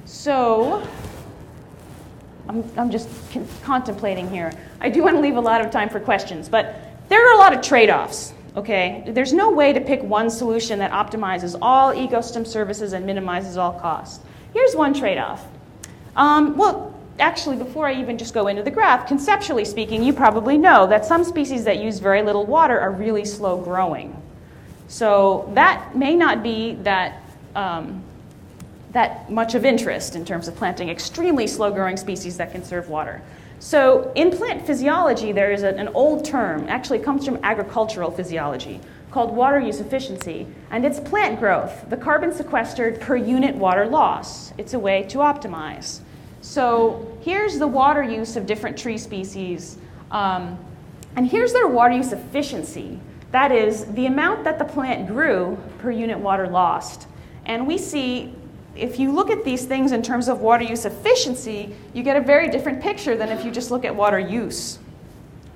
So I'm just contemplating here. I do want to leave a lot of time for questions, but there are a lot of trade-offs, okay? There's no way to pick one solution that optimizes all ecosystem services and minimizes all costs. Here's one trade-off. Well, actually, before I even just go into the graph, conceptually speaking, you probably know that some species that use very little water are really slow growing. So that may not be that much of interest in terms of planting extremely slow-growing species that conserve water. So in plant physiology, there is an old term, actually it comes from agricultural physiology, called water use efficiency, and it's plant growth, the carbon sequestered per unit water loss. It's a way to optimize. So here's the water use of different tree species, and here's their water use efficiency. That is, the amount that the plant grew per unit water lost. And we see, if you look at these things in terms of water use efficiency, you get a very different picture than if you just look at water use.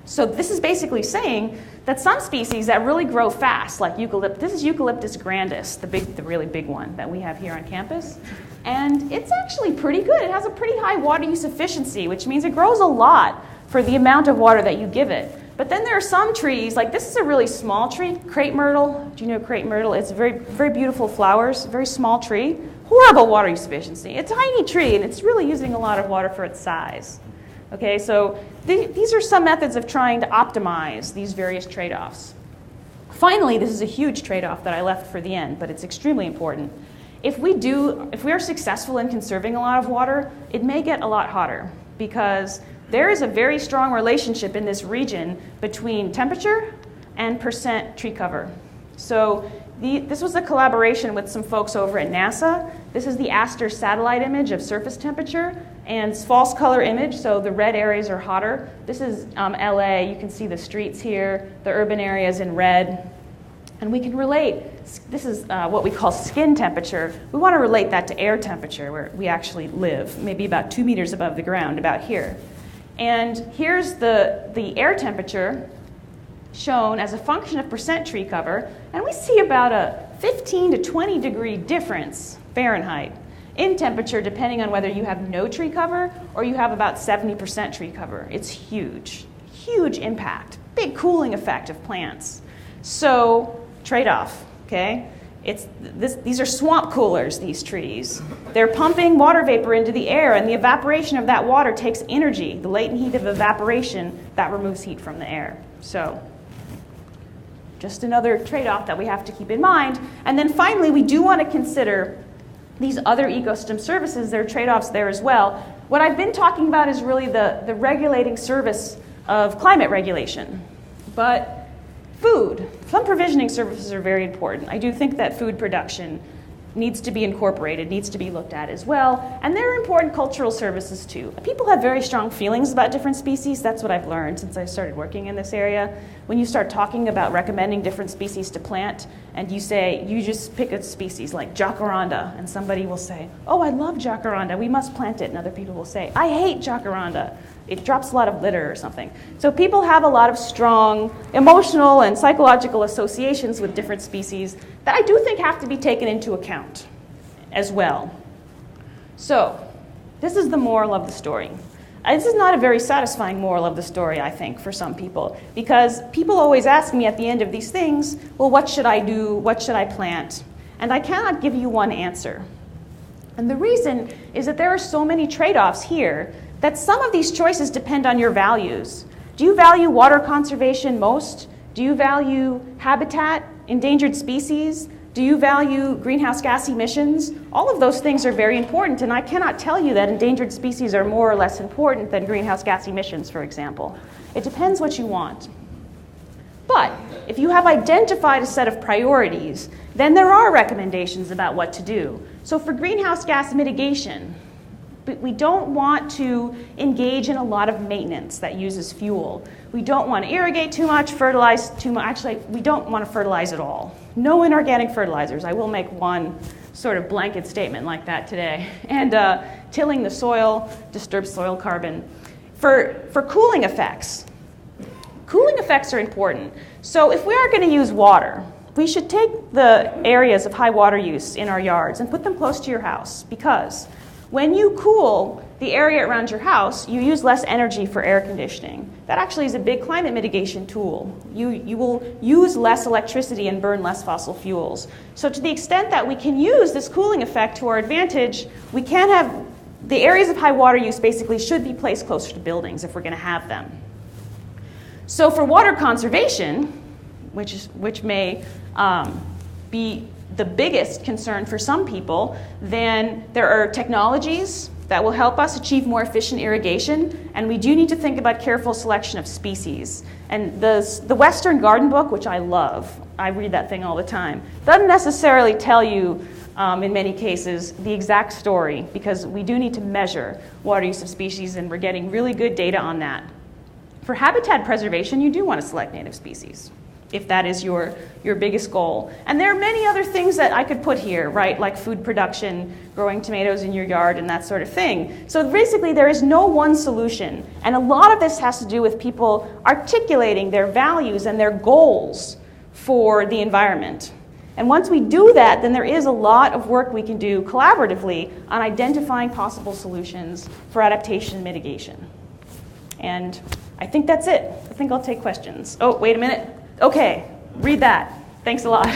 So this is basically saying that some species that really grow fast, like eucalyptus, this is Eucalyptus grandis, the really big one that we have here on campus. And it's actually pretty good. It has a pretty high water use efficiency, which means it grows a lot for the amount of water that you give it. But then there are some trees, like this is a really small tree, crepe myrtle. Do you know crepe myrtle? It's very, very beautiful flowers, very small tree. Horrible water use efficiency. It's a tiny tree, and it's really using a lot of water for its size. Okay, so these are some methods of trying to optimize these various trade-offs. Finally, this is a huge trade-off that I left for the end, but it's extremely important. If we are successful in conserving a lot of water, it may get a lot hotter because there is a very strong relationship in this region between temperature and percent tree cover. So this was a collaboration with some folks over at NASA. This is the Aster satellite image of surface temperature and false color image, so the red areas are hotter. This is LA. You can see the streets here, the urban areas in red. And we can relate, this is what we call skin temperature. We want to relate that to air temperature where we actually live, maybe about 2 meters above the ground, about here. And here's the air temperature shown as a function of percent tree cover, and we see about a 15 to 20 degree difference Fahrenheit in temperature depending on whether you have no tree cover or you have about 70% tree cover. It's huge, huge impact, big cooling effect of plants. So trade-off, okay? These are swamp coolers, these trees. They're pumping water vapor into the air, and the evaporation of that water takes energy. The latent heat of evaporation, that removes heat from the air. So just another trade-off that we have to keep in mind. And then finally, we do want to consider these other ecosystem services. There are trade-offs there as well. What I've been talking about is really the regulating service of climate regulation. But food, some provisioning services are very important. I do think that food production needs to be incorporated, needs to be looked at as well. And there are important cultural services too. People have very strong feelings about different species. That's what I've learned since I started working in this area. When you start talking about recommending different species to plant, and you say, you just pick a species like jacaranda, and somebody will say, oh, I love jacaranda, we must plant it. And other people will say, I hate jacaranda. It drops a lot of litter or something. So people have a lot of strong emotional and psychological associations with different species that I do think have to be taken into account as well. So this is the moral of the story. This is not a very satisfying moral of the story, I think, for some people, because people always ask me at the end of these things, well, what should I do? What should I plant? And I cannot give you one answer. And the reason is that there are so many trade-offs here that some of these choices depend on your values. Do you value water conservation most? Do you value habitat, endangered species? Do you value greenhouse gas emissions? All of those things are very important, and I cannot tell you that endangered species are more or less important than greenhouse gas emissions, for example. It depends what you want. But if you have identified a set of priorities, then there are recommendations about what to do. So for greenhouse gas mitigation, we don't want to engage in a lot of maintenance that uses fuel. We don't want to irrigate too much, fertilize too much. Actually, we don't want to fertilize at all. No inorganic fertilizers. I will make one sort of blanket statement like that today. And tilling the soil disturbs soil carbon. For cooling effects are important. So if we are going to use water, we should take the areas of high water use in our yards and put them close to your house, because When you cool the area around your house, you use less energy for air conditioning. That actually is a big climate mitigation tool. You will use less electricity and burn less fossil fuels. So to the extent that we can use this cooling effect to our advantage, we can have the areas of high water use basically should be placed closer to buildings if we're going to have them. So for water conservation, which may be the biggest concern for some people, then there are technologies that will help us achieve more efficient irrigation, and we do need to think about careful selection of species. And the Western Garden Book, which I love, I read that thing all the time, doesn't necessarily tell you, in many cases, the exact story, because we do need to measure water use of species, and we're getting really good data on that. For habitat preservation, you do want to select native species, if that is your biggest goal. And there are many other things that I could put here, right, like food production, growing tomatoes in your yard, and that sort of thing. So basically, there is no one solution. And a lot of this has to do with people articulating their values and their goals for the environment. And once we do that, then there is a lot of work we can do collaboratively on identifying possible solutions for adaptation and mitigation. And I think that's it. I think I'll take questions. Oh, wait a minute. Okay, read that. Thanks a lot.